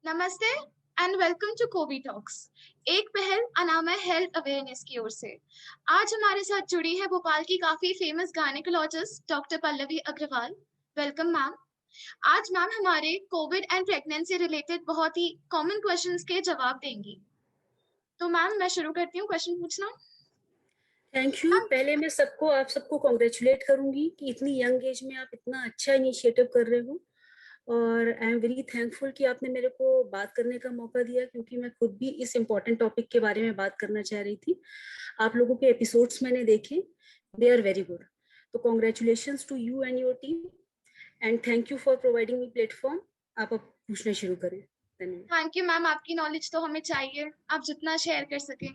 नमस्ते and welcome to कोवी talks. एक पहल अनामय हेल्थ अवेयरनेस की ओर से आज हमारे साथ जुड़ी है भोपाल की काफी famous gynaecologist doctor Pallavi Agrawal. Welcome ma'am. आज मैम हमारे कोविड एंड प्रेगनेंसी रिलेटेड बहुत ही कॉमन क्वेश्चंस के जवाब देंगी। तो मैम मैं शुरू करती हूँ क्वेश्चन पूछना। Thank you. मैम पहले मैं आप सबको कॉन्ग्रेचुलेट करूंगी कि इतनी यंग एज में आप इतना अच्छा इनिशिएटिव कर रहे हो। और आई एम वेरी थैंकफुल कि आपने मेरे को बात करने का मौका दिया, क्योंकि मैं खुद भी इस इम्पोर्टेंट टॉपिक के बारे में बात करना चाह रही थी। आप लोगों के एपिसोड्स मैंने देखे, दे आर वेरी गुड। तो congratulations to you and your team and thank you for providing me platform. आप अब पूछना शुरू करें। धन्यवाद। थैंक यू मैम, आपकी नॉलेज तो हमें चाहिए, आप जितना शेयर कर सकें।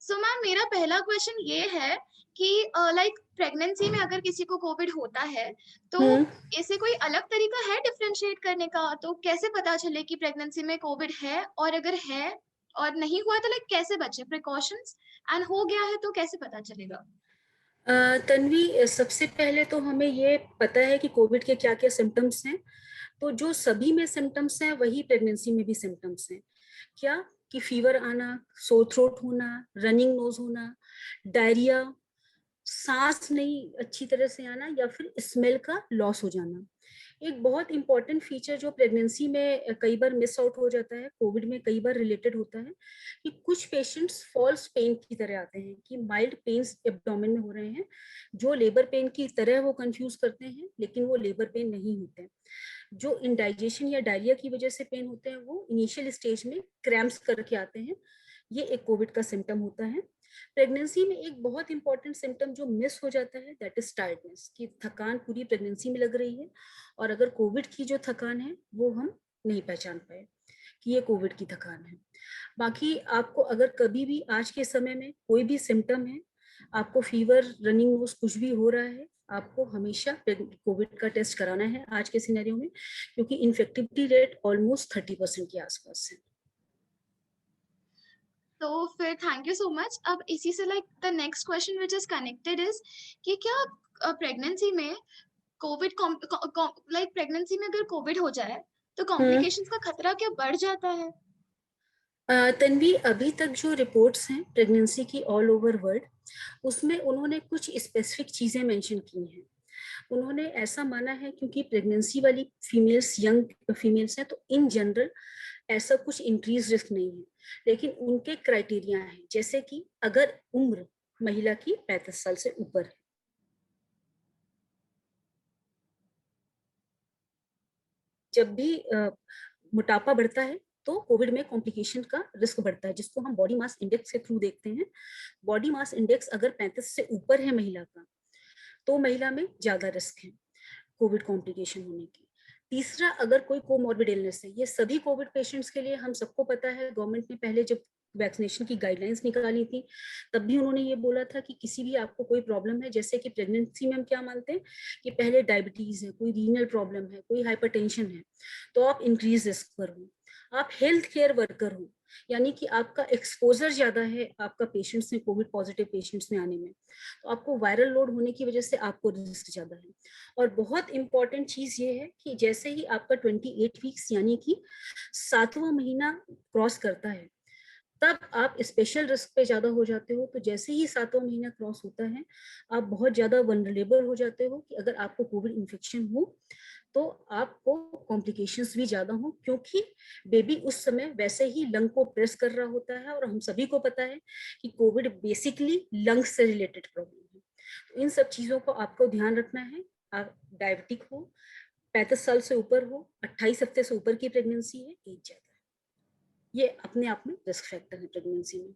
सो मैम मेरा पहला क्वेश्चन ये है कि लाइक प्रेगनेंसी में अगर किसी को कोविड होता है तो हम्म ऐसे कोई अलग तरीका है डिफरेंशिएट करने का? तो कैसे पता चले कि प्रेगनेंसी में कोविड है, और अगर है और नहीं हुआ तो लाइक कैसे बचे, प्रिकॉशंस, एंड हो गया है तो कैसे पता चलेगा? तन्वी, सबसे पहले तो हमें ये पता है कि कोविड के क्या क्या सिम्टम्स हैं। तो जो सभी में सिम्टम्स हैं वही प्रेगनेंसी में भी सिम्टम्स हैं। क्या? कि फीवर आना, सोर थ्रोट होना, रनिंग नोज होना, डायरिया, सांस नहीं अच्छी तरह से आना, या फिर स्मेल का लॉस हो जाना। एक बहुत इंपॉर्टेंट फीचर जो प्रेगनेंसी में कई बार मिस आउट हो जाता है, कोविड में कई बार रिलेटेड होता है, कि कुछ पेशेंट्स फॉल्स पेन की तरह आते हैं कि माइल्ड पेन्स एब्डोमेन में हो रहे हैं, जो लेबर पेन की तरह वो कंफ्यूज करते हैं, लेकिन वो लेबर पेन नहीं होते। जो इंडाइजेशन या डायरिया की वजह से पेन होते हैं वो इनिशियल स्टेज में क्रैम्प्स करके आते हैं। ये एक कोविड का सिम्टम होता है। प्रेगनेंसी में एक बहुत इंपॉर्टेंट सिम्टम जो मिस हो जाता है, दैट इज टायर्डनेस, कि थकान पूरी प्रेगनेंसी में लग रही है, और अगर कोविड की जो थकान है वो हम नहीं पहचान पाए कि ये कोविड की थकान है। बाकी आपको अगर कभी भी आज के समय में कोई भी सिम्टम है, आपको फीवर, रनिंग नोज कुछ भी हो रहा है, आपको हमेशा कोविड का टेस्ट कराना है आज के सिनेरियो में, क्योंकि इन्फेक्टिविटी रेट ऑलमोस्ट 30% के आसपास है। तो फिर थैंक यू सो मच। अब इसी से like the next question which is connected is कि क्या प्रेगनेंसी में कोविड, लाइक प्रेगनेंसी में अगर कोविड हो जाए तो हम्म कॉम्प्लिकेशंस का खतरा क्या बढ़ जाता है? तन्वी, अभी तक जो रिपोर्ट्स हैं प्रेगनेंसी की ऑल ओवर वर्ल्ड, उसमें उन्होंने कुछ स्पेसिफिक चीजें मेंशन की हैं। उन्होंने ऐसा माना है क्योंकि प्रेगनेंसी वाली फीमेल्स यंग फीमेल्स हैं, तो इन जनरल ऐसा कुछ इंक्रीज रिस्क नहीं है, लेकिन उनके क्राइटेरिया हैं, जैसे कि अगर उम्र महिला की 35 साल से ऊपर है, जब भी मोटापा बढ़ता है तो कोविड में कॉम्प्लिकेशन का रिस्क बढ़ता है, जिसको हम बॉडी मास इंडेक्स के थ्रू देखते हैं। बॉडी मास इंडेक्स अगर 35 से ऊपर है महिला का, तो महिला में ज्यादा रिस्क है कोविड कॉम्प्लिकेशन होने की। तीसरा, अगर कोई कोमॉर्बिड इलनेस है, ये सभी कोविड पेशेंट्स के लिए हम सबको पता है। गवर्नमेंट ने पहले जब वैक्सीनेशन की गाइडलाइंस निकाली थी, तब भी उन्होंने ये बोला था कि किसी भी आपको कोई प्रॉब्लम है, जैसे कि प्रेगनेंसी में हम क्या मानते हैं कि पहले डायबिटीज है, कोई रीनल प्रॉब्लम है, कोई हाइपरटेंशन है, तो आप इंक्रीज रिस्क पर हो। आप हेल्थ केयर वर्कर हो, यानी कि आपका एक्सपोजर ज्यादा है आपका पेशेंट्स में, कोविड पॉजिटिव पेशेंट्स में आने में, तो आपको वायरल लोड होने की वजह से आपको रिस्क ज्यादा है। और बहुत इंपॉर्टेंट चीज ये है कि जैसे ही आपका 28 वीक्स यानी कि 7वां महीना क्रॉस करता है, तब आप स्पेशल रिस्क पे ज्यादा हो जाते हो। तो जैसे ही 7वां महीना क्रॉस होता है, आप बहुत ज्यादा वनरेबल हो जाते हो कि अगर आपको कोविड इन्फेक्शन हो तो आपको कॉम्प्लिकेशंस भी ज्यादा हो, क्योंकि बेबी उस समय वैसे ही लंग को प्रेस कर रहा होता है, और हम सभी को पता है कि कोविड बेसिकली लंग्स से रिलेटेड प्रॉब्लम है। तो इन सब चीजों को आपको ध्यान रखना है। आप डायबिटिक हो, 35 साल से ऊपर हो, 28 हफ्ते से ऊपर की प्रेगनेंसी है, एज ज्यादा है, ये अपने आप में रिस्क फैक्टर है प्रेगनेंसी में।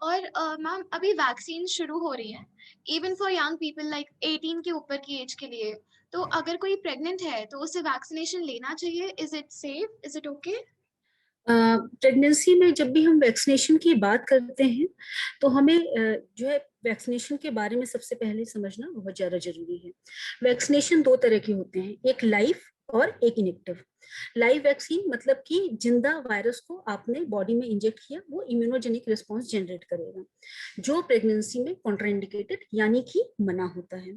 और मैम अभी वैक्सीन शुरू हो रही है even for young people like 18 के ऊपर की एज के लिए। तो अगर कोई प्रेग्नेंट है तो उसे वैक्सीनेशन लेना चाहिए? Is it safe, is it okay? Pregnancy में जब भी हम वैक्सीनेशन की बात करते हैं, तो हमें जो है वैक्सीनेशन के बारे में सबसे पहले समझना बहुत ज्यादा जरूरी है। वैक्सीनेशन दो तरह के होते हैं, एक लाइव और एक इनेक्टिव। लाइव वैक्सीन मतलब कि जिंदा वायरस को आपने बॉडी में इंजेक्ट किया, वो इम्यूनोजेनिक रिस्पॉन्स जनरेट करेगा, जो प्रेगनेंसी में कॉन्ट्राइंडिकेटेड यानी कि मना होता है।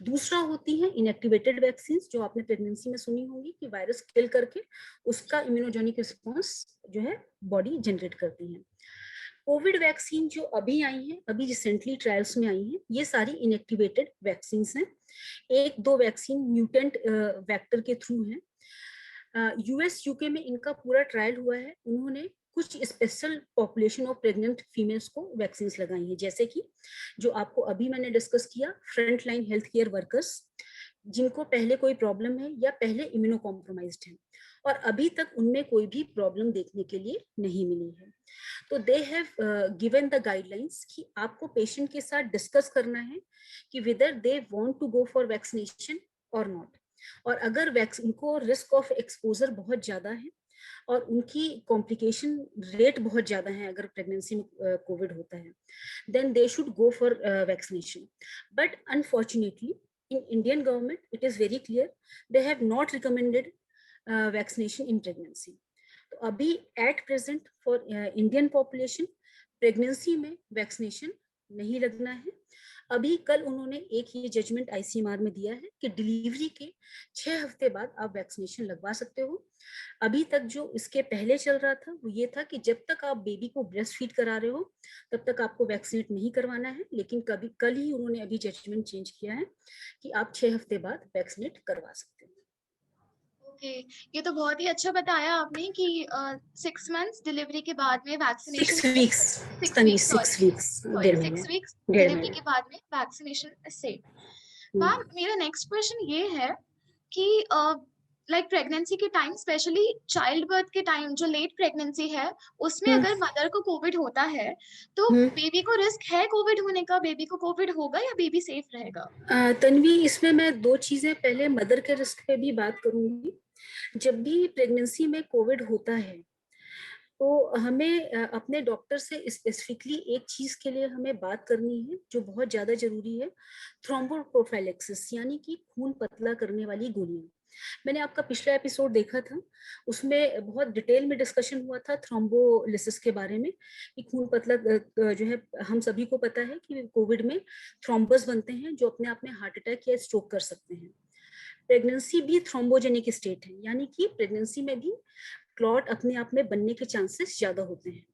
दूसरा होती है इनएक्टिवेटेड वैक्सीन, जो आपने प्रेगनेंसी में सुनी होंगी कि वायरस किल करके उसका इम्यूनोजेनिक रिस्पॉन्स जो है बॉडी जनरेट करती है। कोविड वैक्सीन जो अभी आई है, अभी रिसेंटली ट्रायल्स में आई है, ये सारी इनएक्टिवेटेड वैक्सीन हैं। एक दो वैक्सीन म्यूटेंट वेक्टर के थ्रू है। यूएस यूके में इनका पूरा ट्रायल हुआ है। उन्होंने कुछ special population of pregnant females को वैक्सीन लगाई है, जैसे कि जो आपको अभी मैंने डिस्कस किया, front line health care workers जिनको पहले कोई प्रॉब्लम है या पहले इम्यूनो कॉम्प्रोमाइज्ड है और अभी तक उनमें कोई भी प्रॉब्लम देखने के लिए नहीं मिली है। तो they have given the guidelines कि आपको पेशेंट के साथ डिस्कस करना है कि whether they want to go for vaccination और नॉट। और अगर वैक्सीन को रिस्क ऑफ एक्सपोजर बहुत ज्यादा है और उनकी कॉम्प्लिकेशन रेट बहुत ज्यादा है अगर प्रेगनेंसी में कोविड होता है, then they should go for vaccination. But unfortunately in Indian government, it is very clear they have not recommended vaccination in pregnancy. तो अभी at present for Indian population pregnancy में वैक्सीनेशन नहीं लगना है। अभी कल उन्होंने एक ये जजमेंट आईसीएमआर में दिया है कि डिलीवरी के 6 हफ्ते बाद आप वैक्सीनेशन लगवा सकते हो। अभी तक जो इसके पहले चल रहा था वो ये था कि जब तक आप बेबी को ब्रेस्ट फीड करा रहे हो तब तक आपको वैक्सीनेट नहीं करवाना है, लेकिन कल ही उन्होंने अभी जजमेंट चेंज किया है कि आप 6 हफ्ते बाद वैक्सीनेट करवा सकते हो। ओके, ये तो बहुत ही अच्छा बताया आपने कि 6 मंथ्स डिलीवरी के बाद में vaccination 6 weeks, 6 weeks, 6 weeks, sorry डेढ़ 6 महीने, वीक्स डेढ़ डिलीवरी महीने। के बाद में वैक्सीनेशन से। मैम मेरा नेक्स्ट क्वेश्चन ये है कि लाइक प्रेगनेंसी के टाइम, स्पेशली चाइल्ड बर्थ के टाइम, जो लेट प्रेगनेंसी है उसमें अगर मदर को कोविड होता है तो बेबी को रिस्क है कोविड होने का? बेबी को कोविड होगा या बेबी सेफ रहेगा? तन्वी, इसमें मैं दो चीजें, पहले मदर के रिस्क पे भी बात करूंगी। जब भी प्रेगनेंसी में कोविड होता है तो हमें अपने डॉक्टर से स्पेसिफिकली एक चीज के लिए हमें बात करनी है जो बहुत ज्यादा जरूरी है, थ्रोम्बोप्रोफाइलेक्सिस, यानी कि खून पतला करने वाली गोलियां। मैंने आपका पिछला एपिसोड देखा था, उसमें बहुत डिटेल में डिस्कशन हुआ था थ्रोम्बोलिसिस के बारे में कि खून पतला जो है, हम सभी को पता है कि कोविड में थ्रोम्बस बनते हैं जो अपने आप में हार्ट अटैक या स्ट्रोक कर सकते हैं। प्रेगनेंसी भी थ्रोम्बोजेनिक स्टेट है, यानी कि प्रेगनेंसी में भी क्लॉट अपने आप में बनने के चांसेस ज्यादा होते हैं।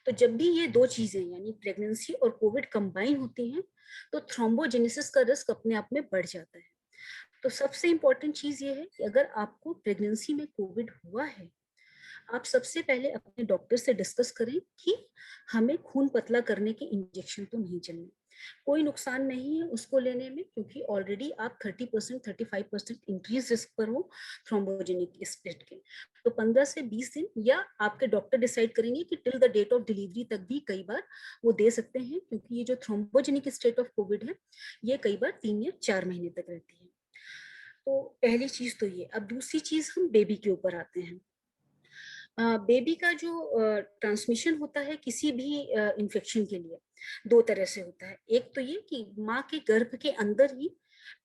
तो जब भी ये दो चीजें यानी प्रेगनेंसी और कोविड कंबाइन होती हैं तो थ्रोम्बोजेनेसिस का रिस्क अपने आप में बढ़ जाता है। तो सबसे इंपॉर्टेंट चीज ये है कि अगर आपको प्रेगनेंसी में कोविड हुआ है, आप सबसे पहले अपने डॉक्टर से डिस्कस करें कि हमें खून पतला करने के इंजेक्शन तो नहीं चलने। कोई नुकसान नहीं है उसको लेने में, क्योंकि ऑलरेडी आप 30% 35% इंक्रीज रिस्क पर हो थ्रोम्बोजेनिक स्प्लिट के। तो 15 से 20 दिन, या आपके डॉक्टर डिसाइड करेंगे कि till the date of delivery तक भी कई बार वो दे सकते हैं, क्योंकि ये जो थ्रोम्बोजेनिक स्टेट ऑफ कोविड है ये कई बार 3 या 4 महीने तक रहती है। तो पहली चीज तो ये। अब दूसरी चीज हम बेबी के ऊपर आते हैं। बेबी का जो ट्रांसमिशन होता है किसी भी इन्फेक्शन के लिए दो तरह से होता है। एक तो ये कि माँ के गर्भ के अंदर ही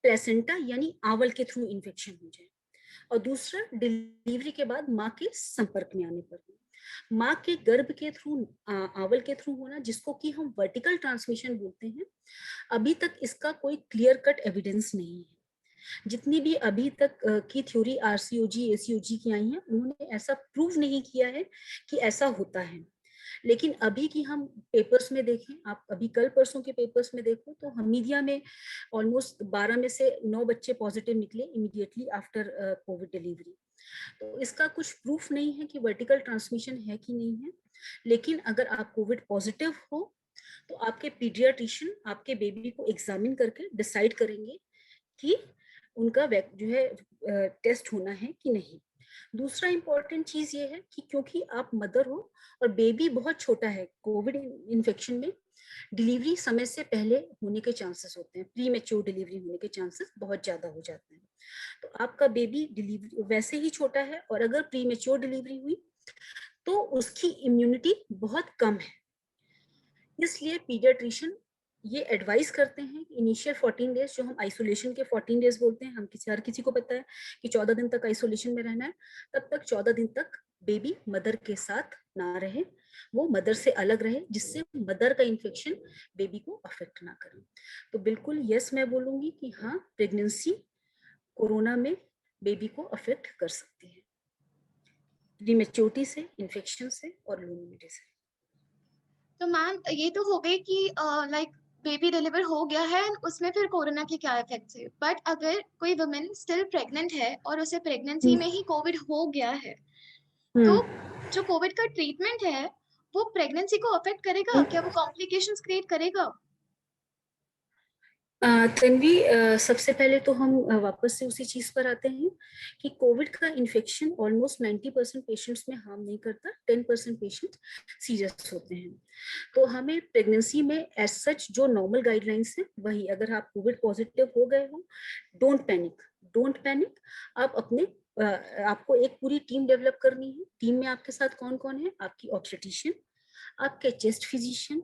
प्लेसेंटा यानी आंवल के थ्रू इन्फेक्शन हो जाए, और दूसरा डिलीवरी के बाद माँ के संपर्क में आने पर। माँ के गर्भ के थ्रू आंवल के थ्रू होना, जिसको कि हम वर्टिकल ट्रांसमिशन बोलते हैं, अभी तक इसका कोई क्लियर कट एविडेंस नहीं है। जितनी भी अभी तक की थ्योरी आरसीओजी एसीओजी की आई हैं, उन्होंने ऐसा प्रूव नहीं किया है कि ऐसा होता है। लेकिन अभी की हम पेपर्स में देखें, आप अभी कल परसों के पेपर्स में देखो तो हमीदिया में ऑलमोस्ट 12 में से 9 बच्चे पॉजिटिव निकले इमीडिएटली आफ्टर कोविड डिलीवरी। तो इसका कुछ प्रूफ नहीं है कि वर्टिकल ट्रांसमिशन है कि नहीं है। लेकिन अगर आप कोविड पॉजिटिव हो तो आपके पीडियाट्रिशियन आपके बेबी को एग्जामिन करके डिसाइड करेंगे कि उनका जो है टेस्ट होना है कि नहीं। दूसरा इंपॉर्टेंट चीज ये है कि क्योंकि आप मदर हो और बेबी बहुत छोटा है, कोविड इन्फेक्शन में डिलीवरी समय से पहले होने के चांसेस होते हैं, प्री मैच्योर डिलीवरी होने के चांसेस बहुत ज्यादा हो जाते हैं। तो आपका बेबी डिलीवरी वैसे ही छोटा है, और अगर प्री मैच्योर डिलीवरी हुई तो उसकी इम्यूनिटी बहुत कम है। इसलिए पीडियाट्रिशियन ये एडवाइस करते हैं कि इनिशियल 14 डेज जो हम आइसोलेशन के 14 डेज बोलते हैं, हम हर किसी को पता है कि 14 दिन तक आइसोलेशन में रहना है, तब तक 14 दिन तक बेबी मदर के साथ ना रहे, वो मदर से अलग रहे, जिससे मदर का इन्फेक्शन बेबी को अफेक्ट ना करे। तो बिल्कुल यस मैं बोलूंगी कि हाँ, प्रेगनेंसी कोरोना में बेबी को अफेक्ट कर सकती है, प्रीमेच्योरिटी से, इन्फेक्शन से और लो इम्यूनिटी से। तो मैम ये तो हो गई कि लाइक बेबी डिलीवर हो गया है, उसमें फिर कोरोना के क्या इफेक्ट्स है। बट अगर कोई वुमेन स्टिल प्रेग्नेंट है और उसे प्रेगनेंसी में ही कोविड हो गया है, तो जो कोविड का ट्रीटमेंट है वो प्रेगनेंसी को अफेक्ट करेगा क्या? वो कॉम्प्लिकेशंस क्रिएट करेगा? तन्वी, सबसे पहले तो हम वापस से उसी चीज पर आते हैं कि कोविड का इन्फेक्शन ऑलमोस्ट 90% पेशेंट्स में हार्म नहीं करता, 10% पेशेंट सीरियस होते हैं। तो हमें प्रेगनेंसी में एज सच जो नॉर्मल गाइडलाइंस है वही, अगर आप कोविड पॉजिटिव हो गए हो, डोंट पैनिक, डोंट पैनिक। आप अपने आपको एक पूरी टीम डेवलप करनी है। टीम में आपके साथ कौन कौन है? आपकी ऑब्स्टेट्रिशियन, आपके चेस्ट फिजिशियन,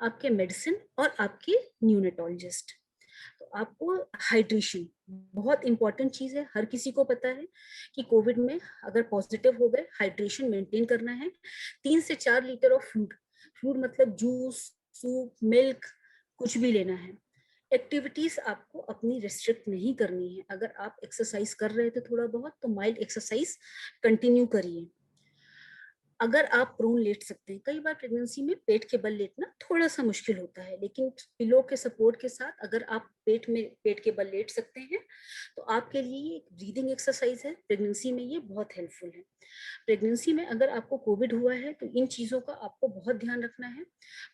आपके मेडिसिन और आपके न्यूनेटोलॉजिस्ट। तो आपको हाइड्रेशन बहुत इंपॉर्टेंट चीज है, हर किसी को पता है कि कोविड में अगर पॉजिटिव हो गए, हाइड्रेशन मेंटेन करना है। 3 से 4 लीटर ऑफ फ्लूइड, फ्लूइड मतलब जूस, सूप, मिल्क, कुछ भी लेना है। एक्टिविटीज आपको अपनी रिस्ट्रिक्ट नहीं करनी है। अगर आप एक्सरसाइज कर रहे थे थोड़ा बहुत, तो माइल्ड एक्सरसाइज कंटिन्यू करिए। अगर आप प्रोन लेट सकते हैं, कई बार प्रेगनेंसी में पेट के बल लेटना थोड़ा सा मुश्किल होता है, लेकिन पिलो के सपोर्ट के साथ अगर आप पेट के बल लेट सकते हैं, तो आपके लिए ये एक ब्रीदिंग एक्सरसाइज है, प्रेगनेंसी में ये बहुत हेल्पफुल है। प्रेगनेंसी में अगर आपको कोविड हुआ है तो इन चीजों का आपको बहुत ध्यान रखना है।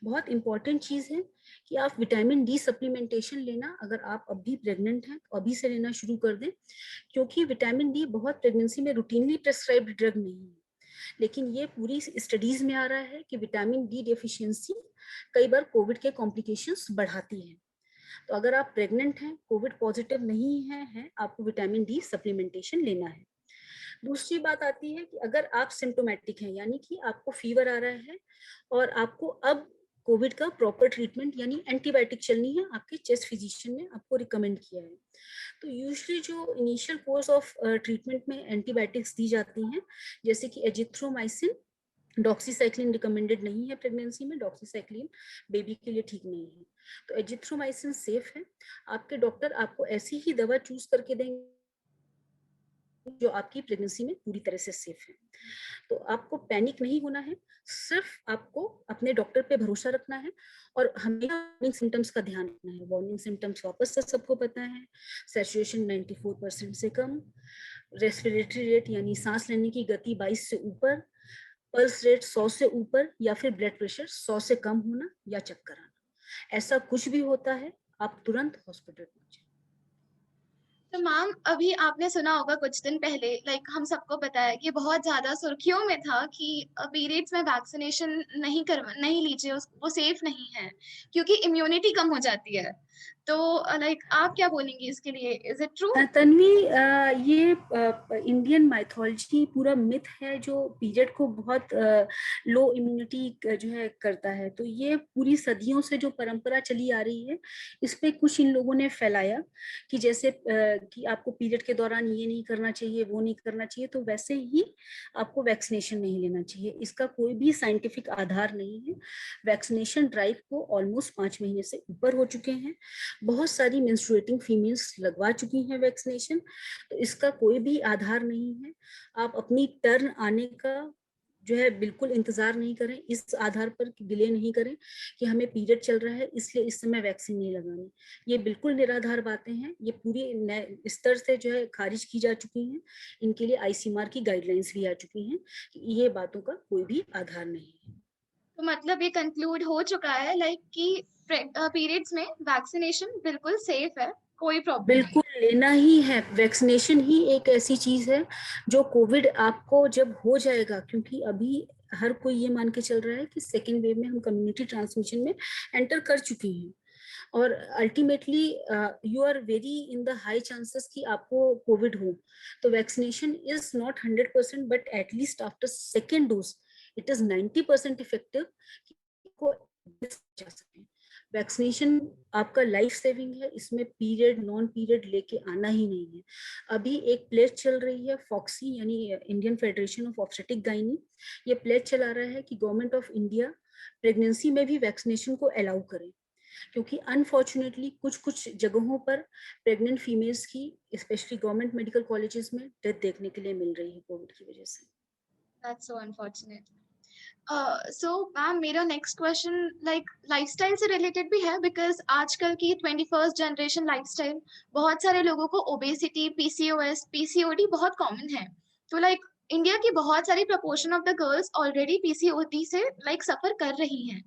बहुत इंपॉर्टेंट चीज है कि आप विटामिन डी सप्लीमेंटेशन लेना, अगर आप अभी प्रेग्नेंट हैं तो अभी से लेना शुरू कर दें, क्योंकि विटामिन डी बहुत प्रेगनेंसी में रूटीनली प्रेस्क्राइब्ड ड्रग नहीं है, लेकिन ये पूरी स्टडीज में आ रहा है कि विटामिन डी डेफिशिएंसी कई बार कोविड के कॉम्प्लिकेशंस बढ़ाती है। तो अगर आप प्रेग्नेंट हैं, कोविड पॉजिटिव नहीं है, आपको विटामिन डी सप्लीमेंटेशन लेना है। दूसरी बात आती है कि अगर आप सिम्टोमेटिक हैं, यानी कि आपको फीवर आ रहा है और आपको अब कोविड का प्रॉपर ट्रीटमेंट यानी एंटीबायोटिक चलनी है, आपके चेस्ट फिजिशियन ने आपको रिकमेंड किया है। तो यूजुअली जो इनिशियल कोर्स ऑफ ट्रीटमेंट में एंटीबायोटिक्स दी जाती हैं, जैसे कि एजिथ्रोमाइसिन, डॉक्सीसाइक्लिन रिकमेंडेड नहीं है प्रेगनेंसी में, डॉक्सीसाइक्लिन बेबी के लिए ठीक नहीं है। तो एजिथ्रोमाइसिन सेफ है। आपके डॉक्टर आपको ऐसी ही दवा चूज करके देंगे जो आपकी प्रेगनेंसी में पूरी तरह से सेफ है। तो आपको पैनिक नहीं होना है, सिर्फ आपको अपने डॉक्टर पे भरोसा रखना है और हमें वार्निंग सिम्टम्स का ध्यान रखना है। वार्निंग सिम्टम्स वापस से सबको पता है, सैचुरेशन 94% से कम, रेस्पिरेटरी रेट यानी सांस लेने की गति 22 से ऊपर, पल्स रेट 100 से ऊपर या फिर ब्लड प्रेशर 100 से कम होना या चक्कर आना। ऐसा कुछ भी होता है, आप तुरंत हॉस्पिटल पहुंचे। तो मैम अभी आपने सुना होगा कुछ दिन पहले, लाइक हम सबको पता है कि बहुत ज्यादा सुर्खियों में था कि पीरियड्स में वैक्सीनेशन नहीं लीजिए, वो सेफ नहीं है क्योंकि इम्यूनिटी कम हो जाती है। तो लाइक आप क्या बोलेंगी इसके लिए? Is it true? तन्वी, ये इंडियन माइथोलॉजी पूरा मिथ है जो पीरियड को बहुत लो इम्यूनिटी जो है करता है। तो ये पूरी सदियों से जो परंपरा चली आ रही है, इस पे कुछ इन लोगों ने फैलाया कि जैसे कि आपको पीरियड के दौरान ये नहीं करना चाहिए, वो नहीं करना चाहिए, तो वैसे ही आपको वैक्सीनेशन नहीं लेना चाहिए। इसका कोई भी साइंटिफिक आधार नहीं है। वैक्सीनेशन ड्राइव को ऑलमोस्ट 5 महीने से ऊपर हो चुके हैं, बहुत सारी मेंस्ट्रुएटिंग फीमेल्स लगवा चुकी हैं वैक्सीनेशन, तो इसका कोई भी आधार नहीं है। आप अपनी टर्न आने का जो है बिल्कुल इंतजार नहीं करें, इस आधार पर डिले नहीं करें कि हमें पीरियड चल रहा है इसलिए इस समय वैक्सीन नहीं लगानी। ये बिल्कुल निराधार बातें हैं, ये पूरी स्तर से जो है खारिज की जा चुकी हैं। इनके लिए आईसीएमआर की गाइडलाइंस भी आ चुकी हैं कि ये बातों का कोई भी आधार नहीं है। तो मतलब ये कंक्लूड हो चुका है लाइक कि पीरियड्स में वैक्सीनेशन बिल्कुल सेफ है, कोई प्रॉब्लम नहीं बिल्कुल लेना ही है। वैक्सीनेशन ही एक ऐसी चीज है जो कोविड आपको जब हो जाएगा, क्योंकि अभी हर कोई ये मान के चल रहा है कि सेकेंड वेव में हम कम्युनिटी ट्रांसमिशन में एंटर कर चुके हैं और ultimately you are very in the high chances कि आपको कोविड हो। तो vaccination is not 100%, but at least after second dose it is 90% effective को जा सके। वैक्सीनेशन आपका लाइफ सेविंग है, इसमें पीरियड नॉन पीरियड लेके आना ही नहीं है। अभी एक प्लेज चल रही है फॉक्सी यानी Indian federation of obstetric gynae, ये प्लेज चला रहा है कि गवर्नमेंट ऑफ इंडिया प्रेगनेंसी में भी वैक्सीनेशन को अलाउ करे, क्योंकि अनफॉर्चुनेटली कुछ कुछ जगहों पर प्रेग्नेंट फीमेल्स की स्पेशली गवर्नमेंट मेडिकल कॉलेजेस में डेथ देखने के लिए मिल रही है कोविड की वजह से। That's so unfortunate. So ma'am मेरा नेक्स्ट क्वेश्चन लाइक लाइफस्टाइल से रिलेटेड भी है, बिकॉज आजकल की 21st जनरेशन लाइफस्टाइल बहुत सारे लोगों को ओबेसिटी, पीसीओएस, पीसीओडी बहुत कॉमन है। तो लाइक इंडिया की बहुत सारी proportion of the girls already PCOD से लाइक सफर कर रही हैं।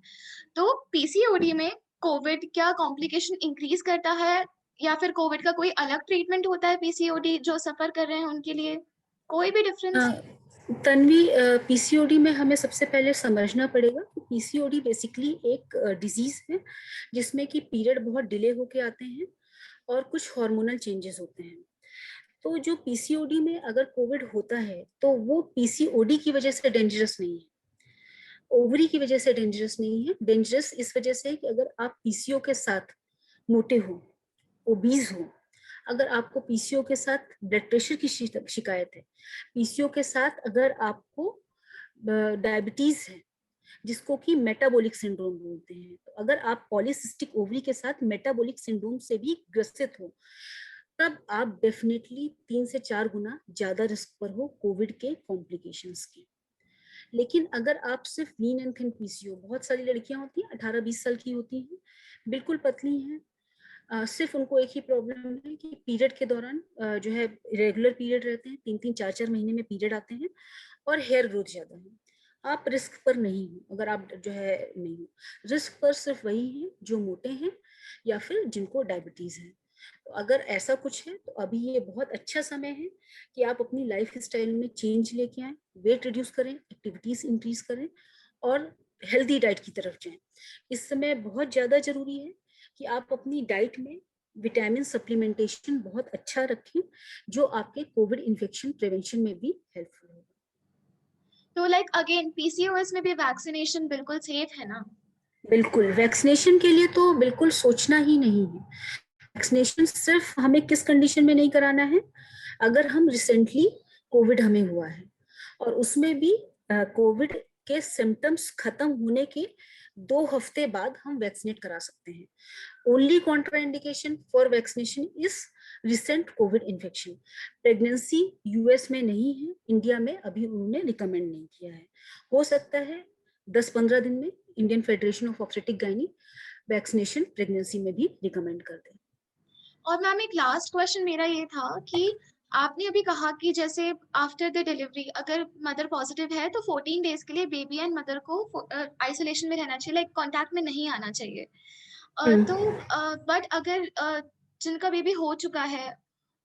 तो पीसीओडी में कोविड क्या कॉम्प्लिकेशन इंक्रीज करता है, या फिर कोविड का कोई अलग ट्रीटमेंट होता है पीसीओडी जो सफर कर रहे हैं उनके लिए, कोई भी डिफरेंस? तन्वी, पीसीओडी में हमें सबसे पहले समझना पड़ेगा कि पीसीओडी बेसिकली एक डिजीज है जिसमें कि पीरियड बहुत डिले होके आते हैं और कुछ हार्मोनल चेंजेस होते हैं। तो जो पीसीओडी में अगर कोविड होता है तो वो पीसीओडी की वजह से डेंजरस नहीं है, ओवरी की वजह से डेंजरस नहीं है। डेंजरस इस वजह से कि अगर आप पीसीओ के साथ मोटे हो, ओबीज हो, अगर आपको पीसीओ के साथ ब्लड प्रेशर की शिकायत है, पीसीओ के साथ अगर आपको डायबिटीज है जिसको कि मेटाबॉलिक सिंड्रोम बोलते हैं, तो अगर आप पॉलीसिस्टिक ओवरी के साथ मेटाबॉलिक सिंड्रोम से भी ग्रसित हो, तब आप डेफिनेटली 3 से 4 गुना ज्यादा रिस्क पर हो कोविड के कॉम्प्लिकेशंस के। लेकिन अगर आप सिर्फ लीन एंड थिन पीसीओ, बहुत सारी लड़कियां होती हैं 18-20 साल की होती हैं, बिल्कुल पतली हैं, सिर्फ उनको एक ही प्रॉब्लम है कि पीरियड के दौरान जो है रेगुलर पीरियड रहते हैं, 3-3 4-4 महीने में पीरियड आते हैं और हेयर ग्रोथ ज्यादा है, आप रिस्क पर नहीं हो। अगर आप जो है नहीं हो, रिस्क पर सिर्फ वही है जो मोटे हैं या फिर जिनको डायबिटीज है। तो अगर ऐसा कुछ है तो अभी ये बहुत अच्छा समय है कि आप अपनी लाइफ स्टाइल में चेंज लेके आए, वेट रिड्यूस करें, एक्टिविटीज इंक्रीज करें और हेल्दी डाइट की तरफ जाएं। इस समय बहुत ज्यादा जरूरी है कि आप अपनी डाइट में विटामिन सप्लीमेंटेशन बहुत अच्छा रखें, जो आपके कोविड इन्फेक्शन प्रिवेंशन में भी हेल्पफुल होगा। तो लाइक अगेन पीसीओएस में भी वैक्सीनेशन बिल्कुल सेफ है ना? बिल्कुल, वैक्सीनेशन के लिए तो बिल्कुल सोचना ही नहीं है। वैक्सीनेशन सिर्फ हमें किस कंडीशन में नहीं कराना है, अगर हम रिसेंटली कोविड हमें हुआ है और उसमें भी कोविड के सिम्टम्स खत्म होने के 2 हफ्ते बाद हम वैक्सीनेट करा सकते हैं। Only contraindication for vaccination is recent Covid infection. Pregnancy US में नहीं है, इंडिया में अभी उन्होंने रिकमेंड नहीं किया है। हो सकता है 10-15 दिन में Indian federation of obstetric gynae vaccination pregnancy में भी रिकमेंड कर दे। और मैम एक लास्ट क्वेश्चन मेरा ये था कि आपने अभी कहा कि जैसे आफ्टर द डिलीवरी अगर मदर पॉजिटिव है तो 14 डेज के लिए बेबी एंड मदर को आइसोलेशन में रहना चाहिए, लाइक कांटेक्ट में नहीं आना चाहिए। तो बट अगर जिनका बेबी हो चुका है,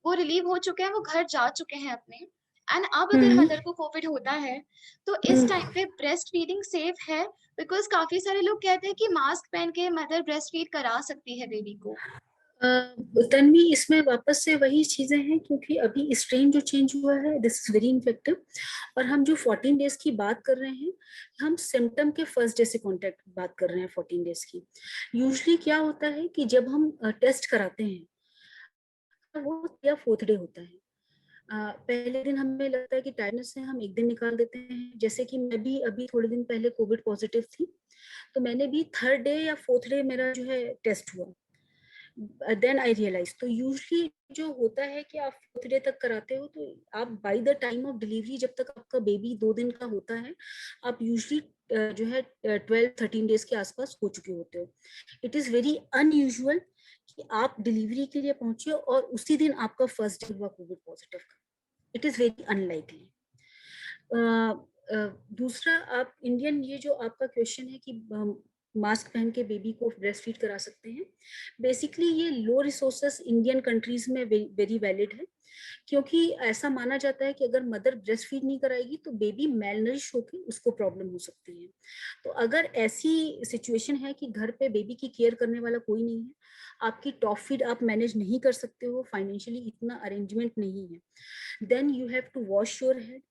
वो रिलीव हो चुके हैं, वो घर जा चुके हैं अपने, एंड अब अगर मदर को कोविड होता है तो इस टाइम पे ब्रेस्ट फीडिंग सेफ है? बिकॉज काफी सारे लोग कहते हैं कि मास्क पहन के मदर ब्रेस्ट फीड करा सकती है बेबी को। तन्वी, इसमें वापस से वही चीजें हैं, क्योंकि अभी स्ट्रेन जो चेंज हुआ है दिस इज वेरी इन्फेक्टिव, और हम जो 14 डेज की बात कर रहे हैं, हम सिम्टम के फर्स्ट डे से कॉन्टेक्ट बात कर रहे हैं 14 डेज की। यूजली क्या होता है कि जब हम टेस्ट कराते हैं वो या 4th डे होता है। पहले दिन हमें लगता है कि टायर्डनेस है, हम एक दिन निकाल देते हैं। जैसे कि मैं भी अभी थोड़े दिन पहले कोविड पॉजिटिव थी, तो मैंने भी 3rd डे या 4th डे मेरा जो है टेस्ट हुआ, देन आई रियलाइज। तो यूजली जो होता है कि आप 4th डे तक कराते हो, तो आप by the time of delivery, जब तक आपका बेबी 2 दिन का होता है, आप यूजली जो है 12-13 डेज के आसपास हो चुके होते हो। इट इज वेरी अनयूजुअल कि आप डिलीवरी के लिए पहुंचे और उसी दिन आपका फर्स्ट डे हुआ कोविड पॉजिटिव का। It is very unlikely. दूसरा, आप इंडियन, ये जो आपका क्वेश्चन है कि मास्क पहन के बेबी को ब्रेस्ट फीड करा सकते हैं, बेसिकली ये लो रिसोर्सेस इंडियन कंट्रीज में वेरी वैलिड है, क्योंकि ऐसा माना जाता है कि अगर मदर ब्रेस्ट फीड नहीं कराएगी तो बेबी मेलनरिश होकर उसको प्रॉब्लम हो सकती है। तो अगर ऐसी सिचुएशन है कि घर पे बेबी की केयर करने वाला कोई नहीं है, आपकी टॉप फीड आप मैनेज नहीं कर सकते हो, फाइनेंशियली इतना अरेंजमेंट नहीं है, then you have to wash your head.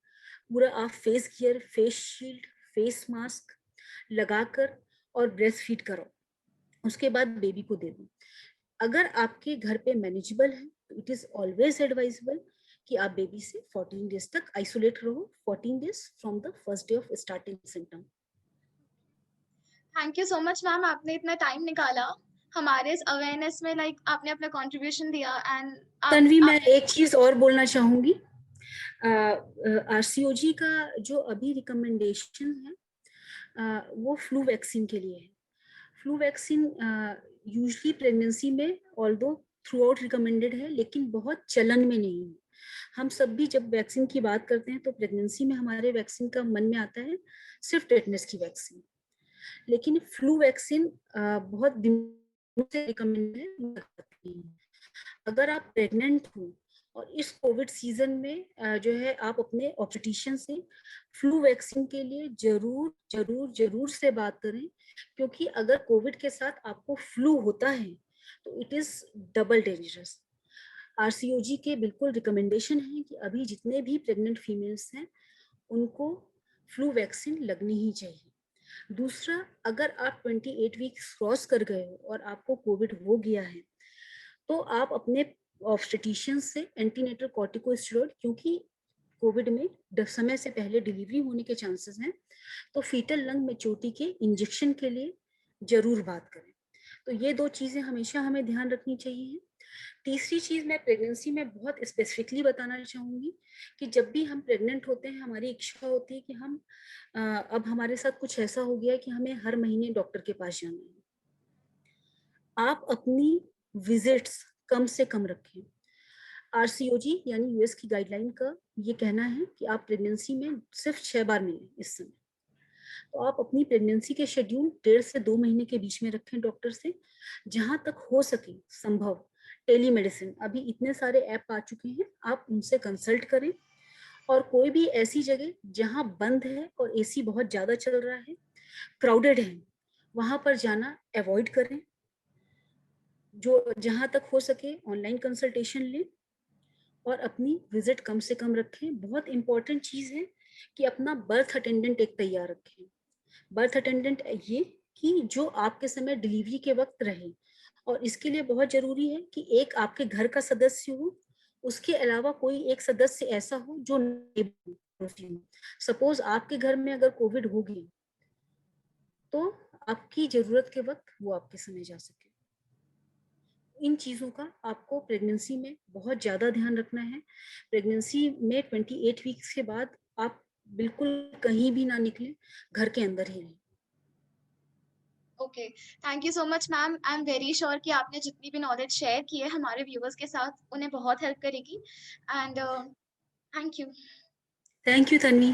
पूरा आप face gear, face shield, face mask लगाकर और ब्रेस्ट फीड करो। उसके बाद बेबी को दे दें। अगर आपके घर पे मैनेजेबल है तो इट इज ऑलवेज एडवाइजेबल कि आप बेबी से 14 डेज तक आइसोलेट रहो, 14 days from the first day of starting symptom. Thank you so much ma'am, आपने इतना टाइम निकाला हमारे इस अवेयरनेस में, लाइक आपने अपना कंट्रीब्यूशन दिया एंड तन्वी, मैं आपने एक चीज और बोलना चाहूंगी। आरसीओजी का जो अभी रिकमेंडेशन है वो फ्लू वैक्सीन के लिए है। फ्लू वैक्सीन यूजली प्रेगनेंसी में ऑल्दो थ्रू आउट रिकमेंडेड है, लेकिन बहुत चलन में नहीं है। हम सब भी जब वैक्सीन की बात करते हैं तो प्रेगनेंसी में हमारे वैक्सीन का मन में आता है सिर्फ टेटनस की वैक्सीन, लेकिन फ्लू वैक्सीन बहुत दिनों से रिकमेंडेड है। अगर आप प्रेग्नेंट हो और इस कोविड सीजन में जो है आप अपने ऑब्स्टेट्रिशियन से फ्लू वैक्सीन के लिए जरूर जरूर जरूर से बात करें, क्योंकि अगर कोविड के साथ आपको फ्लू होता है तो it is double dangerous. RCOG के बिल्कुल रिकमेंडेशन है कि अभी जितने भी प्रेग्नेंट फीमेल्स हैं उनको फ्लू वैक्सीन लगनी ही चाहिए। दूसरा, अगर आप 28 वीक्स क्रॉस कर गए हो और आपको कोविड हो गया है तो आप अपने ऑब्स्टेट्रिशियन से एंटीनेटल कॉर्टिकोस्टेरॉइड, क्योंकि कोविड में समय से पहले डिलीवरी होने के चांसेस हैं, तो फीटल लंग मैच्योरिटी के इंजेक्शन के लिए जरूर बात करें। तो ये दो चीजें हमेशा हमें ध्यान रखनी चाहिए। तीसरी चीज मैं प्रेगनेंसी में बहुत स्पेसिफिकली बताना चाहूंगी कि जब भी हम प्रेग्नेंट होते हैं हमारी इच्छा होती है कि हम अब हमारे साथ कुछ ऐसा हो गया कि हमें हर महीने डॉक्टर के पास जाना है। आप अपनी विजिट्स कम से कम रखें। आरसीओजी यानी यूएस की गाइडलाइन का ये कहना है कि आप प्रेगनेंसी में सिर्फ 6 बार मिलें इस समय। तो आप अपनी प्रेगनेंसी के शेड्यूल 1.5 से 2 महीने के बीच में रखें डॉक्टर से। जहां तक हो सके संभव टेलीमेडिसिन, अभी इतने सारे ऐप आ चुके हैं, आप उनसे कंसल्ट करें। और कोई भी ऐसी जगह जहां बंद है और एसी बहुत ज्यादा चल रहा है, क्राउडेड है, वहां पर जाना अवॉइड करें। जो जहां तक हो सके ऑनलाइन कंसल्टेशन लें और अपनी विजिट कम से कम रखें। बहुत इंपॉर्टेंट चीज है कि अपना बर्थ अटेंडेंट एक तैयार रखें। बर्थ अटेंडेंट ये कि जो आपके समय डिलीवरी के वक्त रहे, और इसके लिए बहुत जरूरी है कि एक आपके घर का सदस्य हो, उसके अलावा कोई एक सदस्य ऐसा हो जो सपोज आपके घर में अगर कोविड हो गया तो आपकी जरूरत के वक्त वो आपके समय जा सके। इन चीजों का आपको प्रेगनेंसी में बहुत ज्यादा ध्यान रखना है। प्रेगनेंसी में 28 वीक्स के बाद आप बिल्कुल कहीं भी ना निकलें, घर के अंदर ही रहें। Okay, thank you so much ma'am. I am very sure कि आपने जितनी भी नॉलेज शेयर की है हमारे व्यूअर्स के साथ उन्हें बहुत हेल्प करेगी and thank you. Thank you Tanvi.